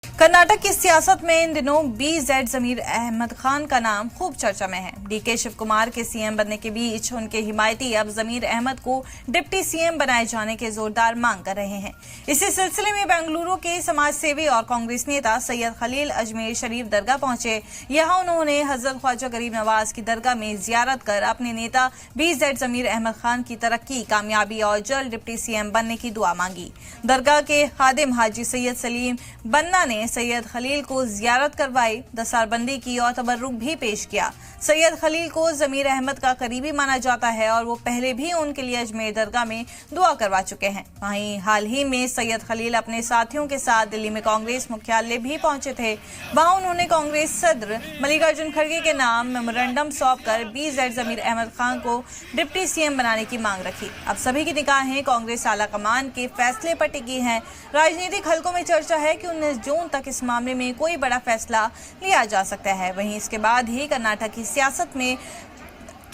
कर्नाटक की सियासत में इन दिनों BZ जमीर अहमद खान का नाम खूब चर्चा में है। DK शिव कुमार के CM बनने के बीच उनके हिमायती अब जमीर अहमद को डिप्टी CM बनाए जाने की जोरदार मांग कर रहे हैं। इसी सिलसिले में बेंगलुरु के समाज सेवी और कांग्रेस नेता सैयद खलील अजमेर शरीफ दरगाह पहुंचे। यहां उन्होंने हजरत ख्वाजा गरीब नवाज की दरगाह में जियारत कर अपने नेता BZ जमीर अहमद खान की तरक्की, कामयाबी और जल्द डिप्टी CM बनने की दुआ मांगी। दरगाह के खादिम हाजी सैयद सलीम बन्ना ने सैयद खलील को जियारत करवाई, दस्तारबंदी की और तबर्रुक भी पेश किया। सैयद खलील को जमीर अहमद का करीबी माना जाता है और वो पहले भी उनके लिए अजमेर दरगाह में दुआ करवा चुके हैं। वहीं हाल ही में सैयद खलील अपने साथियों के साथ दिल्ली में कांग्रेस मुख्यालय भी पहुंचे थे। वहां उन्होंने कांग्रेस सदर मल्लिकार्जुन खड़गे के नाम मेमोरेंडम सौंपकर BZ जमीर अहमद खान को डिप्टी CM बनाने की मांग रखी। अब सभी की निगाहें कांग्रेस आला कमान के फैसले पर टिकी हैं। राजनीतिक हलकों में चर्चा है कि 19 जून तक इस मामले में कोई बड़ा फैसला लिया जा सकता है। वहीं इसके बाद ही कर्नाटक की सियासत में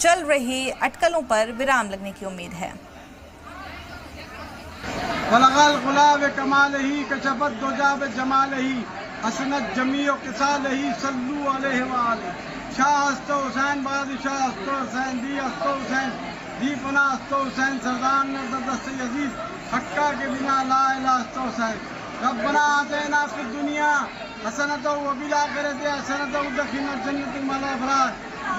चल रही अटकलों पर विराम लगने की उम्मीद है। दीपना हुसैन सरदार अजीज हक्का के बिना ला इलाहा हुसैन रब्बना आतिना फिद दुनिया हसनतौ व फिल आखिरति हसनतौ व क़िना जन्नति मल अबरार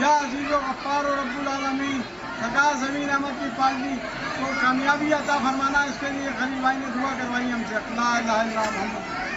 या अजीज़ व गफ्फार रब्बुल आलमीन। सका ज़मीर अहमद की पार्टी को कामयाबी अता फरमाना, इसके लिए खलील भाई ने दुआ करवाई हमसे। ला इलाहा इल्लल्लाह मुहम्मद।